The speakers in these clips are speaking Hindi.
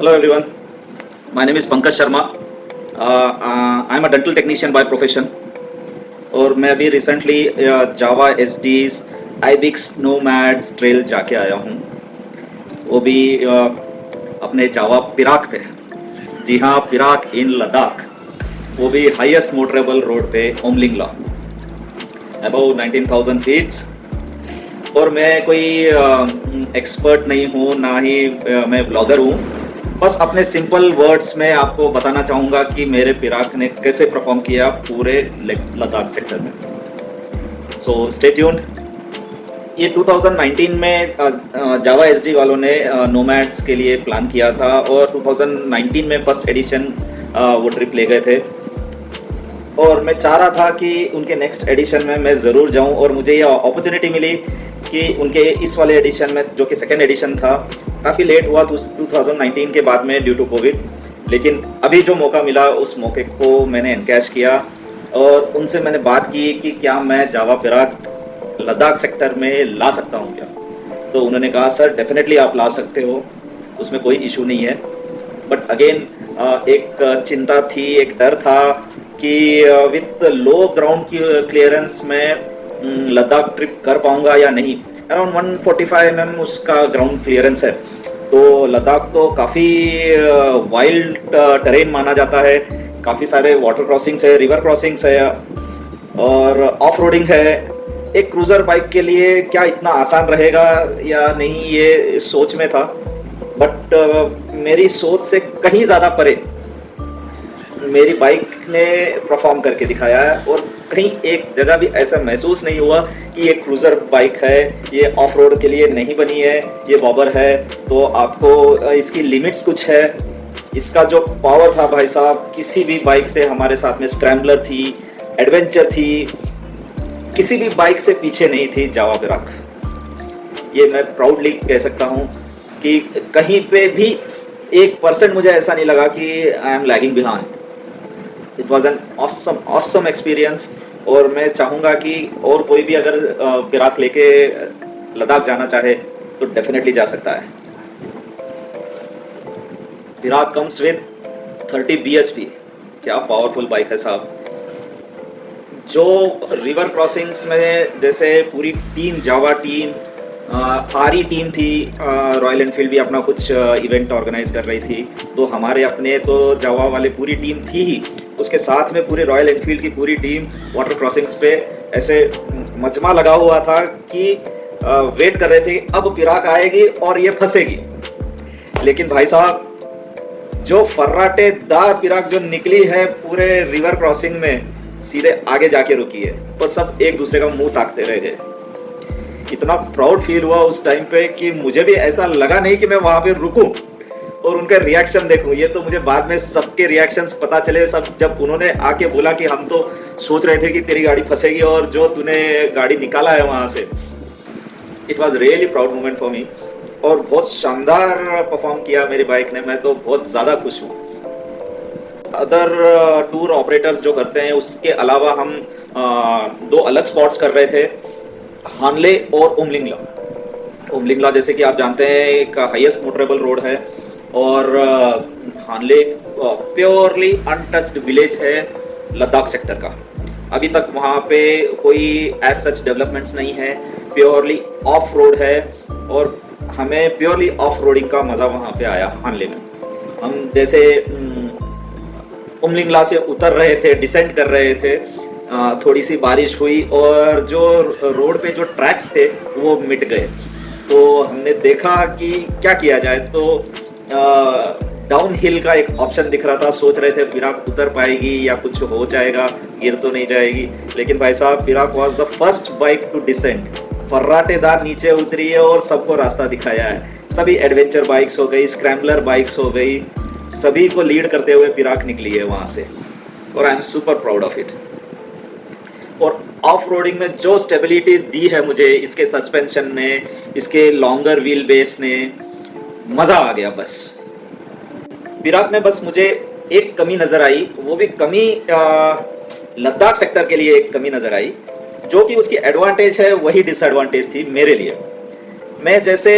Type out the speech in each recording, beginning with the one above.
Hello everyone, my name is Pankaj Sharma. I am a dental technician by profession और मैं अभी रिसेंटली जावा एसडीज आईबिक्स नोमैड्स ट्रेल जाके आया हूँ। वो भी अपने जावा पिराक पे। जी हाँ, पिराक इन लद्दाख, वो भी हाईएस्ट मोटरेबल रोड पे ओमलिंगला, अबाउट 19,000 फीट्स। और मैं कोई एक्सपर्ट नहीं हूँ, ना ही मैं ब्लॉगर हूँ। बस अपने सिंपल वर्ड्स में आपको बताना चाहूँगा कि मेरे पिराक ने कैसे परफॉर्म किया पूरे लद्दाख सेक्टर में। So stay tuned. ये 2019 में जावा एसडी वालों ने नोमैड्स के लिए प्लान किया था और 2019 में फर्स्ट एडिशन वो ट्रिप ले गए थे और मैं चाह रहा था कि उनके नेक्स्ट एडिशन में मैं ज़रूर जाऊं और मुझे ये अपॉर्चुनिटी मिली कि उनके इस वाले एडिशन में, जो कि सेकेंड एडिशन था, काफ़ी लेट हुआ 2019 के बाद में ड्यू टू कोविड, लेकिन अभी जो मौका मिला उस मौके को मैंने एनकैश किया और उनसे मैंने बात की कि क्या मैं जावा पिराक लद्दाख सेक्टर में ला सकता हूँ क्या। तो उन्होंने कहा सर डेफिनेटली आप ला सकते हो, उसमें कोई इशू नहीं है। बट अगेन एक चिंता थी, एक डर था कि विथ लो ग्राउंड की क्लियरेंस में लद्दाख ट्रिप कर पाऊंगा या नहीं। अराउंड 145 mm उसका ग्राउंड क्लियरेंस है। तो लद्दाख तो काफ़ी वाइल्ड टेरेन माना जाता है, काफ़ी सारे वाटर क्रॉसिंग्स है, रिवर क्रॉसिंग्स है और ऑफ रोडिंग है। एक क्रूज़र बाइक के लिए क्या इतना आसान रहेगा या नहीं, ये सोच में था। बट मेरी सोच से कहीं ज़्यादा परे मेरी बाइक ने परफॉर्म करके दिखाया है और कहीं एक जगह भी ऐसा महसूस नहीं हुआ कि ये क्रूज़र बाइक है, ये ऑफ रोड के लिए नहीं बनी है, ये बॉबर है। तो आपको इसकी लिमिट्स कुछ है। इसका जो पावर था भाई साहब, किसी भी बाइक से, हमारे साथ में स्क्रैम्बलर थी, एडवेंचर थी, किसी भी बाइक से पीछे नहीं थी जावा पिराक। ये मैं प्राउडली कह सकता हूँ कि कहीं पे भी 1% मुझे ऐसा नहीं लगा कि I am lagging behind. It was an awesome experience और मैं चाहूँगा कि और कोई भी अगर पिराक लेके लद्दाख जाना चाहे तो डेफिनेटली जा सकता है। Pirak comes with 30 bhp। क्या पावरफुल बाइक है साहब। जो रिवर क्रॉसिंग्स में जैसे पूरी टीम, जावा टीम, आरी टीम थी, रॉयल एनफील्ड भी अपना कुछ इवेंट ऑर्गेनाइज कर रही थी, तो हमारे अपने तो जावा वाले पूरी टीम थी ही, उसके साथ में पूरे रॉयल एनफील्ड की पूरी टीम वाटर क्रॉसिंग्स पे ऐसे मजमा लगा हुआ था कि वेट कर रहे थे अब पिराक आएगी और ये फंसेगी। लेकिन भाई साहब, जो फर्राटेदार पिराक जो निकली है पूरे रिवर क्रॉसिंग में, सीधे आगे जाके रुकी है और सब एक दूसरे का मुंह ताकते रह गए। इतना प्राउड फील हुआ उस टाइम पे कि मुझे भी ऐसा लगा नहीं कि मैं वहां पे रुकूं और उनका रिएक्शन देखूं। ये तो मुझे बाद में सबके रिएक्शंस पता चले, सब जब उन्होंने आके बोला कि हम तो सोच रहे थे कि तेरी गाड़ी फंसेगी और जो तूने गाड़ी निकाला है वहां से। It was really proud moment for me और बहुत शानदार परफॉर्म किया मेरी बाइक ने। मैं तो बहुत ज़्यादा खुश हूँ। अदर टूर ऑपरेटर्स जो करते हैं उसके अलावा हम 2 अलग स्पॉट्स कर रहे थे, हानले और ओमलिंगला। ओमलिंगला जैसे कि आप जानते हैं एक हाईएस्ट मोटरेबल रोड है और हानले प्योरली अनटच्ड विलेज है लद्दाख सेक्टर का। अभी तक वहाँ पे कोई एज सच डेवलपमेंट्स नहीं है, प्योरली ऑफ रोड है और हमें प्योरली ऑफ रोडिंग का मज़ा वहाँ पे आया हानले में। हम जैसे ओमलिंगला से उतर रहे थे, डिसेंड कर रहे थे, थोड़ी सी बारिश हुई और जो रोड पे जो ट्रैक्स थे वो मिट गए। तो हमने देखा कि क्या किया जाए, तो डाउन हिल का एक ऑप्शन दिख रहा था। सोच रहे थे पिराक उतर पाएगी या कुछ हो जाएगा, गिर तो नहीं जाएगी। लेकिन भाई साहब, पिराक was the first bike to descend. फर्राटेदार नीचे उतरी है और सबको रास्ता दिखाया है। सभी एडवेंचर बाइक्स हो गई, स्क्रैम्बलर बाइक्स हो गई, सभी को लीड करते हुए पिराक निकली है वहाँ से और I am super proud of it. और ऑफ रोडिंग में जो स्टेबिलिटी दी है मुझे इसके सस्पेंशन ने, इसके लॉन्गर व्हील बेस ने, मज़ा आ गया। बस पिराक में बस मुझे एक कमी नज़र आई, वो भी कमी लद्दाख सेक्टर के लिए एक कमी नज़र आई, जो कि उसकी एडवांटेज है वही डिसएडवांटेज थी मेरे लिए। मैं जैसे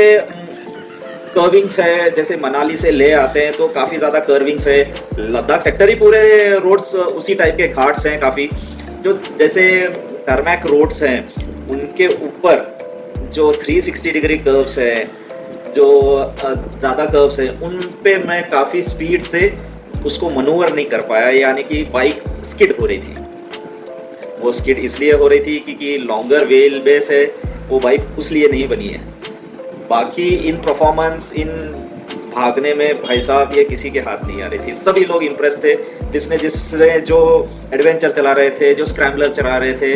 कर्विंग्स है, जैसे मनाली से ले आते हैं तो काफ़ी ज़्यादा कर्विंग्स है। लद्दाख सेक्टर ही पूरे रोड्स उसी टाइप के घाट्स हैं काफ़ी, जो जैसे टरमैक रोड्स हैं, उनके ऊपर जो 360 डिग्री कर्व्स हैं, जो ज़्यादा कर्व्स हैं, उन पे मैं काफ़ी स्पीड से उसको मनूवर नहीं कर पाया, यानी कि बाइक स्किड हो रही थी। वो स्किड इसलिए हो रही थी क्योंकि लॉन्गर व्हील बेस है, वो बाइक उस लिए नहीं बनी है। बाकी इन परफॉर्मेंस, इन भागने में भाई साहब ये किसी के हाथ नहीं आ रही थी। सभी लोग इम्प्रेस थे, जिसने जो एडवेंचर चला रहे थे, जो स्क्रैम्बलर चला रहे थे,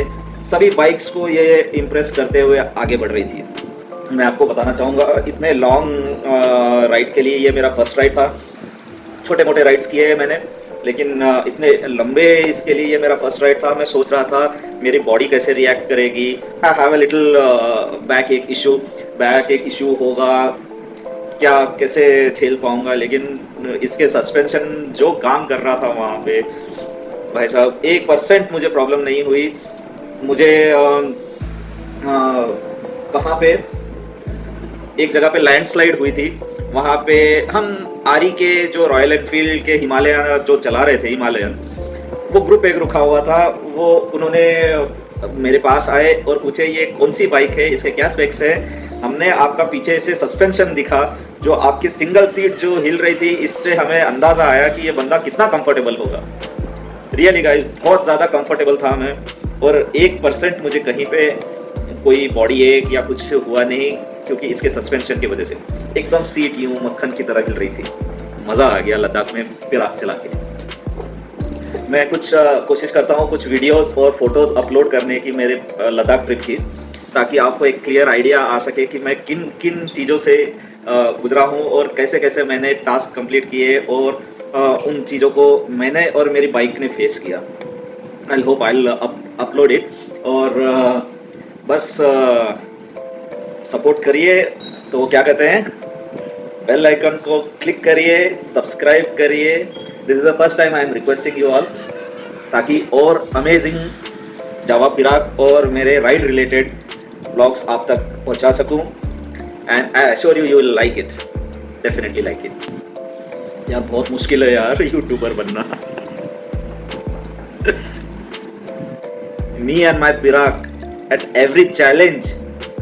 सभी बाइक्स को ये इम्प्रेस करते हुए आगे बढ़ रही थी। मैं आपको बताना चाहूँगा, इतने लॉन्ग राइड के लिए ये मेरा फर्स्ट राइड था। छोटे मोटे राइड्स किए हैं मैंने, लेकिन इतने लंबे इसके लिए ये मेरा फर्स्ट राइड था। मैं सोच रहा था मेरी बॉडी कैसे रिएक्ट करेगी। I have a little back एक इशू होगा, क्या कैसे झेल पाऊंगा, लेकिन इसके सस्पेंशन जो काम कर रहा था वहाँ पे, भाई साहब 1% मुझे प्रॉब्लम नहीं हुई। मुझे कहाँ पे एक जगह पे लैंडस्लाइड हुई थी, वहाँ पे हम आरी के जो रॉयल एनफील्ड के हिमालयन जो चला रहे थे, हिमालयन, वो ग्रुप एक रुका हुआ था। वो उन्होंने मेरे पास आए और पूछे ये कौन सी बाइक है, इसके क्या स्पेक्स है। हमने आपका पीछे से सस्पेंशन दिखा, जो आपकी सिंगल सीट जो हिल रही थी, इससे हमें अंदाज़ा आया कि ये बंदा कितना कंफर्टेबल होगा। रियली गाइस, बहुत ज़्यादा कंफर्टेबल था मैं, और 1% मुझे कहीं पे कोई बॉडी एक या कुछ हुआ नहीं, क्योंकि इसके सस्पेंशन की वजह से एकदम सीट यूं मक्खन की तरह हिल रही थी। मज़ा आ गया लद्दाख में पिराक चला के। मैं कुछ कोशिश करता हूँ कुछ वीडियोस और फोटोज़ अपलोड करने की मेरे लद्दाख ट्रिप की, ताकि आपको एक क्लियर आइडिया आ सके कि मैं किन किन चीज़ों से गुजरा हूँ और कैसे कैसे मैंने टास्क कंप्लीट किए, और उन चीज़ों को मैंने और मेरी बाइक ने फेस किया। I hope I upload it, और बस सपोर्ट करिए। तो क्या कहते हैं, बेल आइकन को क्लिक करिए, सब्सक्राइब करिए। This is the first time I am requesting you all, ताकि और अमेजिंग जावा पिराक और मेरे राइड रिलेटेड ब्लॉग्स आप तक पहुंचा सकूं। And I assure you will like it, definitely like it. यार बहुत मुश्किल है यार यूट्यूबर बनना। Me and my Pirak at every challenge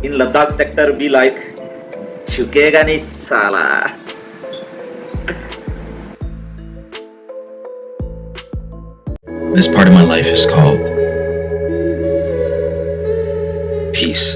in Ladakh sector be like, झुकेगा नहीं साला। This part of my life is called peace.